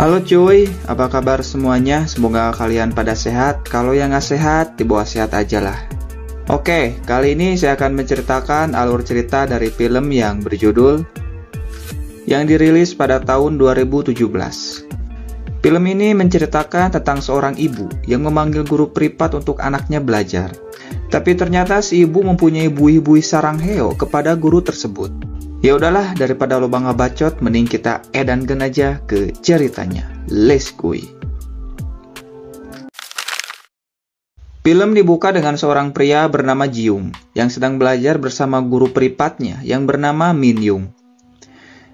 Halo cuy, apa kabar semuanya? Semoga kalian pada sehat. Kalau yang gak sehat, dibawa sehat aja lah. Oke, kali ini saya akan menceritakan alur cerita dari film yang berjudul yang dirilis pada tahun 2017. Film ini menceritakan tentang seorang ibu yang memanggil guru privat untuk anaknya belajar. Tapi ternyata si ibu mempunyai buih-buih sarang heo kepada guru tersebut. Ya udahlah, daripada lubang ngebacot, mending kita edankan aja ke ceritanya. Let's go. Film dibuka dengan seorang pria bernama Jiung yang sedang belajar bersama guru privatnya yang bernama Min Yung.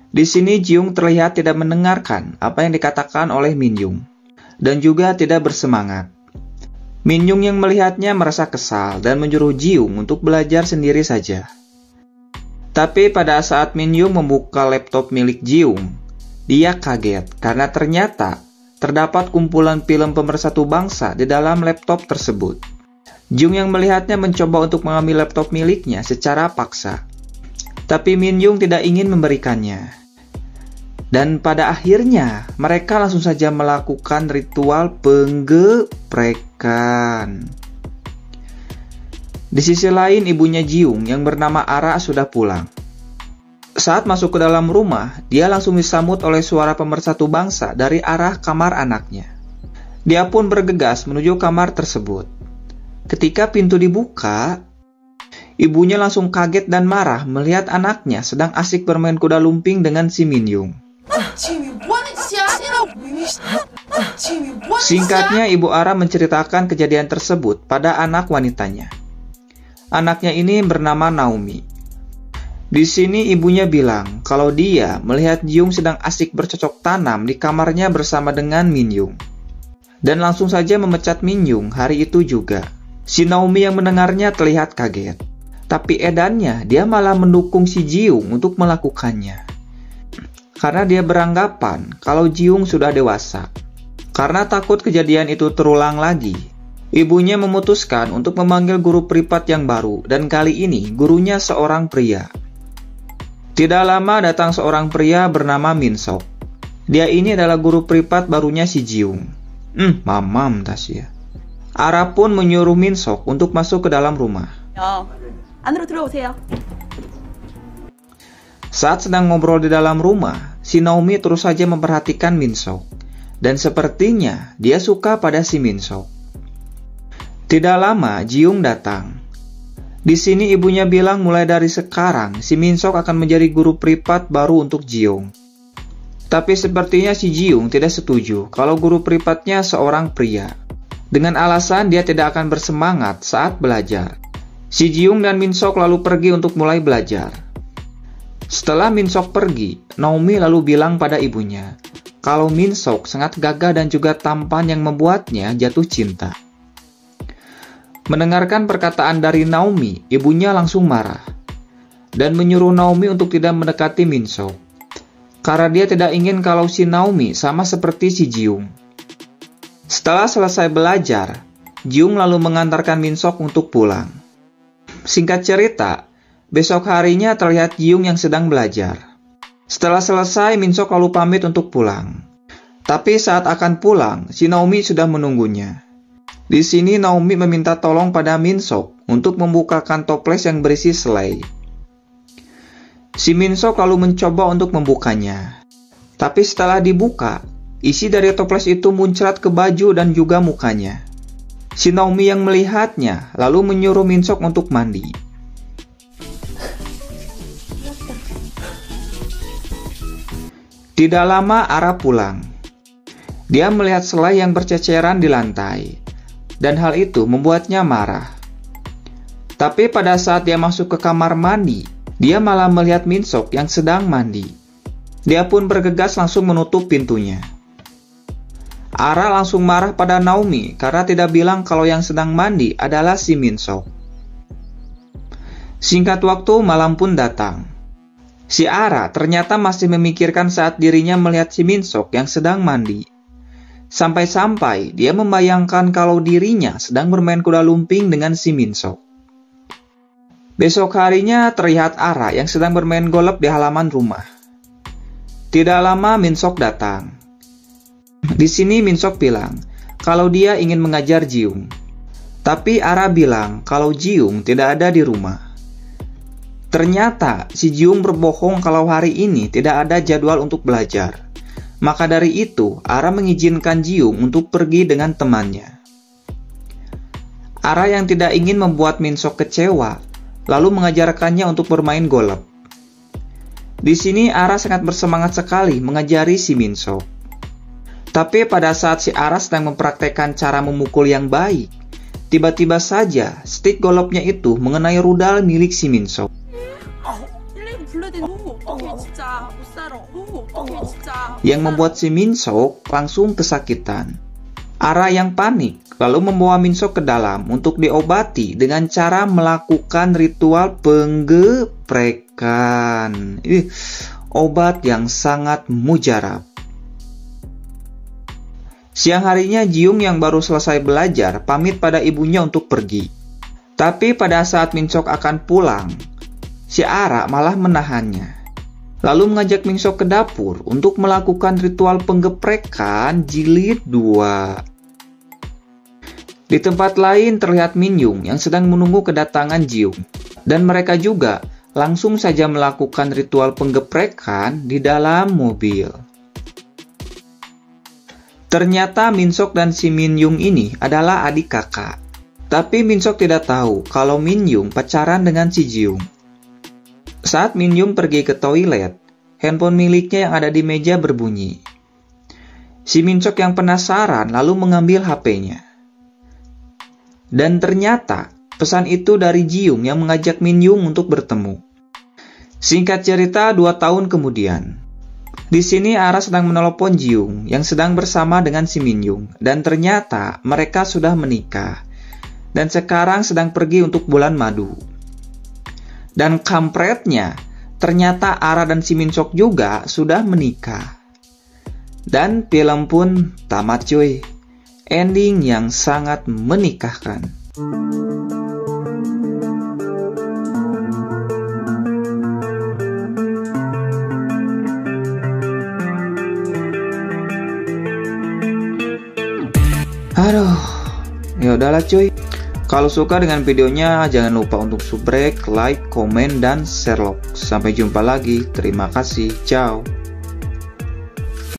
Di sini Jiung terlihat tidak mendengarkan apa yang dikatakan oleh Min Yung dan juga tidak bersemangat. Min Yung yang melihatnya merasa kesal dan menyuruh Jiung untuk belajar sendiri saja. Tapi pada saat Min Yung membuka laptop milik Jiung, dia kaget karena ternyata terdapat kumpulan film pemersatu bangsa di dalam laptop tersebut. Jiung yang melihatnya mencoba untuk mengambil laptop miliknya secara paksa. Tapi Min Yung tidak ingin memberikannya. Dan pada akhirnya mereka langsung saja melakukan ritual penggeprekan. Di sisi lain, ibunya Jiung yang bernama Ara sudah pulang. Saat masuk ke dalam rumah, dia langsung disambut oleh suara pemersatu bangsa dari arah kamar anaknya. Dia pun bergegas menuju kamar tersebut. Ketika pintu dibuka, ibunya langsung kaget dan marah melihat anaknya sedang asik bermain kuda lumping dengan si Min Yung. Singkatnya, Ibu Ara menceritakan kejadian tersebut pada anak wanitanya. Anaknya ini bernama Naomi. Di sini ibunya bilang kalau dia melihat Jiung sedang asik bercocok tanam di kamarnya bersama dengan Min Yung. Dan langsung saja memecat Min Yung hari itu juga. Si Naomi yang mendengarnya terlihat kaget. Tapi edannya dia malah mendukung si Jiung untuk melakukannya. Karena dia beranggapan kalau Jiung sudah dewasa. Karena takut kejadian itu terulang lagi, ibunya memutuskan untuk memanggil guru privat yang baru, dan kali ini gurunya seorang pria. Tidak lama datang seorang pria bernama Min Sok. Dia ini adalah guru privat barunya si Jiung. Mamam Tasya. Ara pun menyuruh Min Sok untuk masuk ke dalam rumah. 안으로 들어오세요. Saat sedang ngobrol di dalam rumah, si Naomi terus saja memperhatikan Min Sok. Dan sepertinya dia suka pada si Min Sok. Tidak lama, Jiung datang. Di sini ibunya bilang mulai dari sekarang, si Min Sok akan menjadi guru privat baru untuk Jiung. Tapi sepertinya si Jiung tidak setuju kalau guru privatnya seorang pria. Dengan alasan dia tidak akan bersemangat saat belajar. Si Jiung dan Min Sok lalu pergi untuk mulai belajar. Setelah Min Sok pergi, Naomi lalu bilang pada ibunya kalau Min Sok sangat gagah dan juga tampan yang membuatnya jatuh cinta. Mendengarkan perkataan dari Naomi, ibunya langsung marah dan menyuruh Naomi untuk tidak mendekati Min Sok karena dia tidak ingin kalau si Naomi sama seperti si Jiung. Setelah selesai belajar, Jiung lalu mengantarkan Min Sok untuk pulang. Singkat cerita, besok harinya terlihat Jiung yang sedang belajar. Setelah selesai, Min Sok lalu pamit untuk pulang. Tapi saat akan pulang, si Naomi sudah menunggunya. Di sini Naomi meminta tolong pada Min Sok untuk membukakan toples yang berisi selai. Si Min Sok lalu mencoba untuk membukanya. Tapi setelah dibuka, isi dari toples itu muncrat ke baju dan juga mukanya. Si Naomi yang melihatnya lalu menyuruh Min Sok untuk mandi. Tidak lama Ara pulang. Dia melihat selai yang berceceran di lantai. Dan hal itu membuatnya marah. Tapi pada saat dia masuk ke kamar mandi, dia malah melihat Min Sok yang sedang mandi. Dia pun bergegas langsung menutup pintunya. Ara langsung marah pada Naomi karena tidak bilang kalau yang sedang mandi adalah si Min Sok. Singkat waktu, malam pun datang. Si Ara ternyata masih memikirkan saat dirinya melihat si Min Sok yang sedang mandi. Sampai-sampai dia membayangkan kalau dirinya sedang bermain kuda lumping dengan si Min Sok. Besok harinya terlihat Ara yang sedang bermain golf di halaman rumah. Tidak lama Min Sok datang. Di sini Min Sok bilang kalau dia ingin mengajar Ji-young. Tapi Ara bilang kalau Ji-young tidak ada di rumah. Ternyata si Ji-young berbohong kalau hari ini tidak ada jadwal untuk belajar. Maka dari itu, Ara mengizinkan Ji-young untuk pergi dengan temannya. Ara yang tidak ingin membuat Min Sok kecewa, lalu mengajarkannya untuk bermain golf. Di sini Ara sangat bersemangat sekali mengajari si Min Sok. Tapi pada saat si Ara sedang mempraktekkan cara memukul yang baik, tiba-tiba saja stik golfnya itu mengenai rudal milik si Min Sok. Yang membuat si Min Sok langsung kesakitan. Ara yang panik lalu membawa Min Sok ke dalam untuk diobati dengan cara melakukan ritual penggeprekan. Obat yang sangat mujarab. Siang harinya Ji-young yang baru selesai belajar pamit pada ibunya untuk pergi. Tapi pada saat Min Sok akan pulang, si Ara malah menahannya. Lalu mengajak Min Sok ke dapur untuk melakukan ritual penggeprekan jilid 2. Di tempat lain terlihat Min Young yang sedang menunggu kedatangan Ji-young. Dan mereka juga langsung saja melakukan ritual penggeprekan di dalam mobil. Ternyata Min Sok dan si Min Young ini adalah adik kakak. Tapi Min Sok tidak tahu kalau Min Young pacaran dengan si Ji-young. Saat Min Young pergi ke toilet, handphone miliknya yang ada di meja berbunyi. Si Min Sok yang penasaran lalu mengambil HP-nya. Dan ternyata pesan itu dari Ji-young yang mengajak Min Young untuk bertemu. Singkat cerita, 2 tahun kemudian. Di sini Ara sedang menelepon Ji-young yang sedang bersama dengan si Min Young. Dan ternyata mereka sudah menikah. Dan sekarang sedang pergi untuk bulan madu. Dan kampretnya, ternyata Ara dan si Min Sok juga sudah menikah. Dan film pun tamat cuy. Ending yang sangat menikahkan. Aduh, ya udahlah cuy. Kalau suka dengan videonya, jangan lupa untuk subrek, like, komen, dan share log. Sampai jumpa lagi. Terima kasih. Ciao.